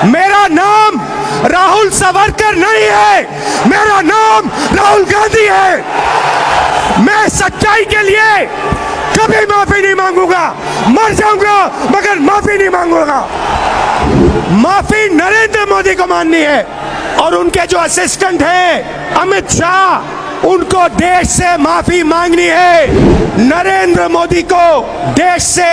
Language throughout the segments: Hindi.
मेरा नाम राहुल सावरकर नहीं है, मेरा नाम राहुल गांधी है। मैं सच्चाई के लिए कभी माफी नहीं मांगूंगा, मर जाऊंगा मगर माफी नहीं मांगूंगा। माफी नरेंद्र मोदी को माननी है और उनके जो असिस्टेंट हैं अमित शाह, उनको देश से माफी मांगनी है। नरेंद्र मोदी को देश से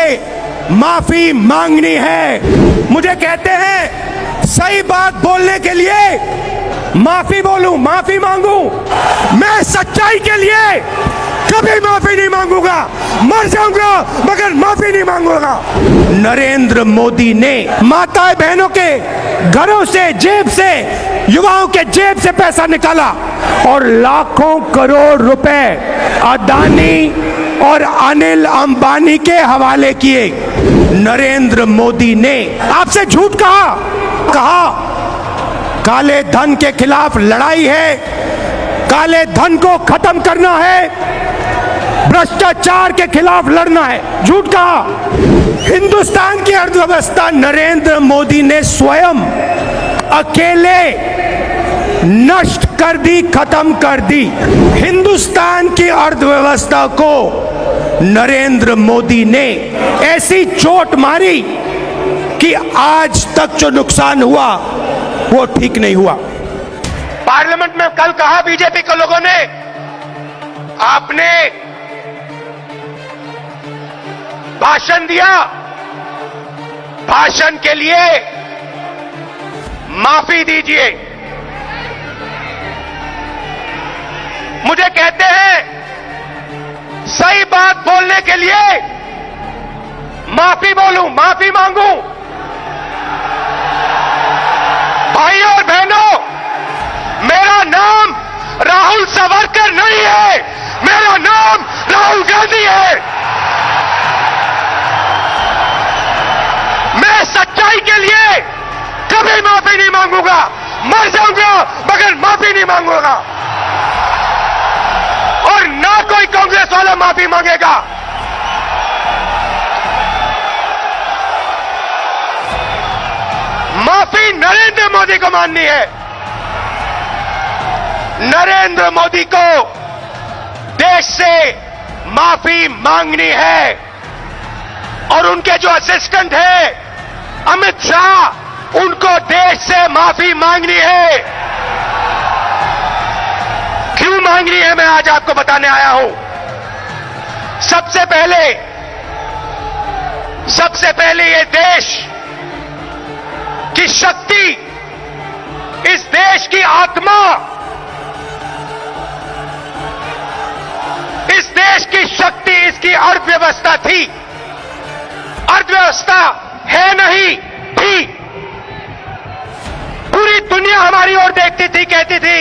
माफी मांगनी है। मुझे कहते हैं सही बात बोलने के लिए माफी बोलूं, माफी मांगू। मैं सच्चाई के लिए कभी माफी नहीं मांगूंगा, मर जाऊंगा मगर माफी नहीं मांगूंगा। नरेंद्र मोदी ने माताएं बहनों के घरों से, जेब से, युवाओं के जेब से पैसा निकाला और लाखों करोड़ रुपए अदानी और अनिल अंबानी के हवाले किए। नरेंद्र मोदी ने आपसे झूठ कहा काले धन के खिलाफ लड़ाई है, काले धन को खत्म करना है, भ्रष्टाचार के खिलाफ लड़ना है। झूठ कहा। हिंदुस्तान की अर्थव्यवस्था नरेंद्र मोदी ने स्वयं अकेले नष्ट कर दी, खत्म कर दी। हिंदुस्तान की अर्थव्यवस्था को नरेंद्र मोदी ने ऐसी चोट मारी कि आज तक जो नुकसान हुआ वो ठीक नहीं हुआ। पार्लियामेंट में कल कहा बीजेपी के लोगों ने, आपने भाषण दिया, भाषण के लिए माफी दीजिए। मुझे कहते हैं सही बात बोलने के लिए माफी बोलूं, माफी मांगू। भाइयों और बहनों, मेरा नाम राहुल सावरकर नहीं है, मेरा नाम राहुल गांधी है। मैं सच्चाई के लिए कभी माफी नहीं मांगूंगा, मर जाऊंगा मगर माफी नहीं मांगूंगा। और ना कोई कांग्रेस वाला माफी मांगेगा। माफी नरेंद्र मोदी को माननी है। नरेंद्र मोदी को देश से माफी मांगनी है और उनके जो असिस्टेंट हैं अमित शाह, उनको देश से माफी मांगनी है। क्यों मांगनी है मैं आज आपको बताने आया हूं। सबसे पहले ये देश की शक्ति, इस देश की आत्मा, इस देश की शक्ति इसकी अर्थव्यवस्था थी। अर्थव्यवस्था है नहीं थी। पूरी दुनिया हमारी ओर देखती थी, कहती थी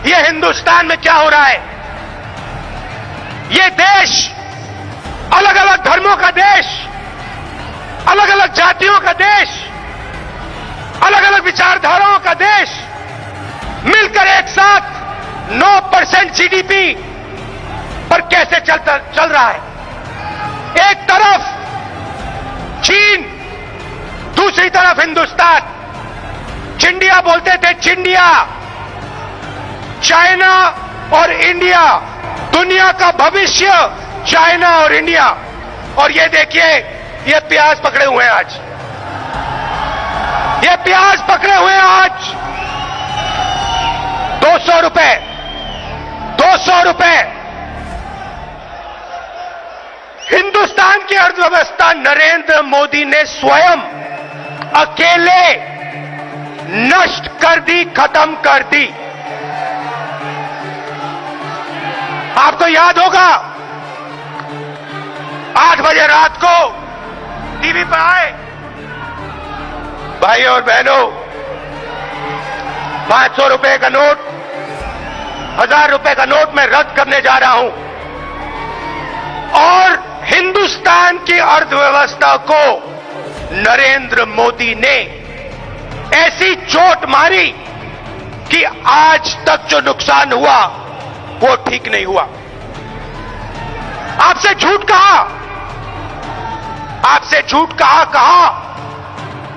ये हिंदुस्तान में क्या हो रहा है। ये देश अलग अलग धर्मों का देश, अलग अलग जातियों का देश, अलग अलग विचारधाराओं का देश मिलकर एक साथ 9% जीडीपी पर कैसे चल रहा है। एक तरफ चीन, दूसरी तरफ हिंदुस्तान। चिंडिया बोलते थे, चिंडिया। चाइना और इंडिया, दुनिया का भविष्य चाइना और इंडिया। और ये देखिए, ये प्याज पकड़े हुए हैं आज, ये प्याज पकड़े हुए हैं आज 200 रुपए, 200 रुपए। हिंदुस्तान की अर्थव्यवस्था नरेंद्र मोदी ने स्वयं अकेले नष्ट कर दी, खत्म कर दी। आपको याद होगा 8 बजे रात को टीवी पर आए, भाइयों और बहनों, 500 रुपए का नोट, 1000 रुपए का नोट मैं रद्द करने जा रहा हूं। और हिंदुस्तान की अर्थव्यवस्था को नरेंद्र मोदी ने ऐसी चोट मारी कि आज तक जो नुकसान हुआ वो ठीक नहीं हुआ। आपसे झूठ कहा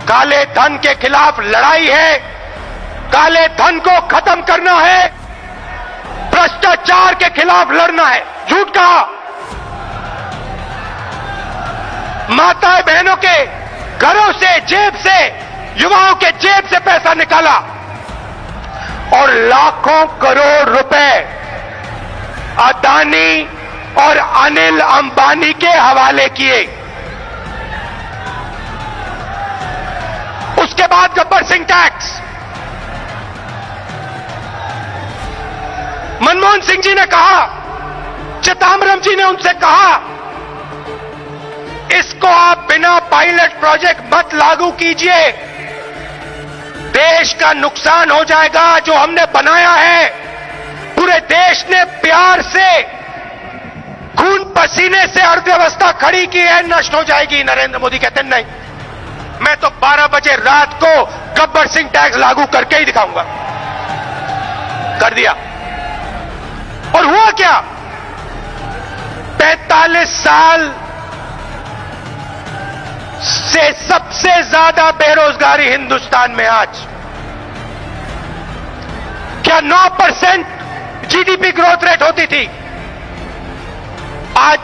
काले धन के खिलाफ लड़ाई है, काले धन को खत्म करना है, भ्रष्टाचार के खिलाफ लड़ना है। झूठ कहा। माताएं बहनों के घरों से, जेब से, युवाओं के जेब से पैसा निकाला और लाखों करोड़ रुपए अदानी और अनिल अंबानी के हवाले किए। उसके बाद गब्बर सिंह टैक्स। मनमोहन सिंह जी ने कहा, चिदंबरम जी ने उनसे कहा, इसको आप बिना पायलट प्रोजेक्ट मत लागू कीजिए, देश का नुकसान हो जाएगा। जो हमने बनाया है, पूरे देश ने प्यार से, खून पसीने से अर्थव्यवस्था खड़ी की है, नष्ट हो जाएगी। नरेंद्र मोदी कहते नहीं, मैं तो 12 बजे रात को गब्बर सिंह टैक्स लागू करके ही दिखाऊंगा। कर दिया। और हुआ क्या? 45 साल से सबसे ज्यादा बेरोजगारी हिंदुस्तान में आज। क्या 9% जीडीपी ग्रोथ रेट होती थी? आज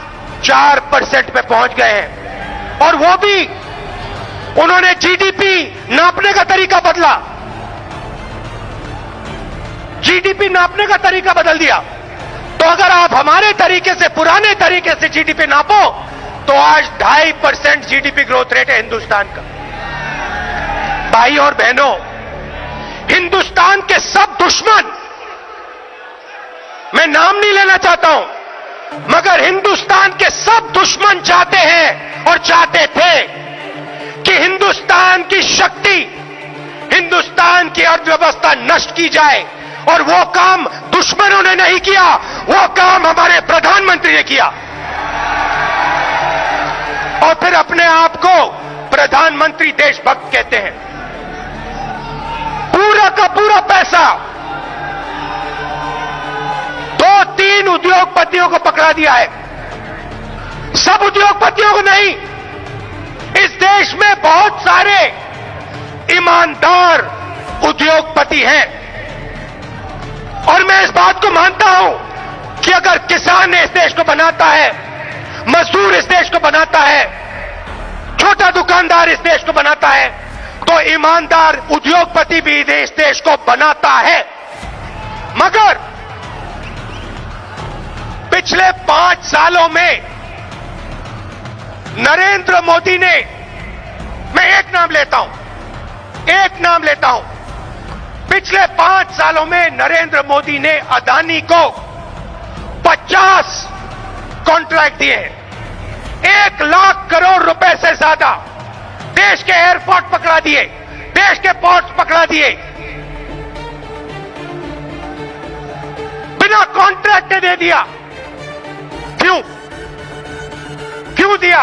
4% पे पहुंच गए हैं। और वो भी उन्होंने जीडीपी नापने का तरीका बदला, जीडीपी नापने का तरीका बदल दिया। तो अगर आप हमारे तरीके से, पुराने तरीके से जीडीपी नापो तो आज 2.5% जीडीपी ग्रोथ रेट है हिंदुस्तान का। भाई और बहनों, हिंदुस्तान के सब दुश्मन, मैं नाम नहीं लेना चाहता हूं, मगर हिंदुस्तान के सब दुश्मन चाहते हैं और चाहते थे कि हिंदुस्तान की शक्ति, हिंदुस्तान की अर्थव्यवस्था नष्ट की जाए। और वो काम दुश्मनों ने नहीं किया, वो काम हमारे प्रधानमंत्री ने किया। और फिर अपने आप को प्रधानमंत्री देशभक्त कहते हैं। पूरा का पूरा पैसा 2-3 उद्योगपतियों को पकड़ा दिया है। सब उद्योगपतियों को नहीं, इस देश में बहुत सारे ईमानदार उद्योगपति हैं। और मैं इस बात को मानता हूं कि अगर किसान इस देश को बनाता है, मजदूर इस देश को बनाता है, छोटा दुकानदार इस देश को बनाता है, तो ईमानदार उद्योगपति भी इस देश को बनाता है। मगर पिछले 5 सालों में नरेंद्र मोदी ने, मैं एक नाम लेता हूं, पिछले 5 सालों में नरेंद्र मोदी ने अदानी को 50 कॉन्ट्रैक्ट दिए हैं। 1 लाख करोड़ रुपए से ज्यादा देश के एयरपोर्ट पकड़ा दिए, देश के पोर्ट्स पकड़ा दिए, बिना कॉन्ट्रैक्ट दे दिया। क्यों दिया?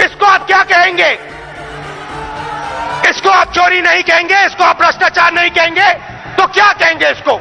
इसको आप क्या कहेंगे? इसको आप चोरी नहीं कहेंगे, इसको आप भ्रष्टाचार नहीं कहेंगे, तो क्या कहेंगे इसको?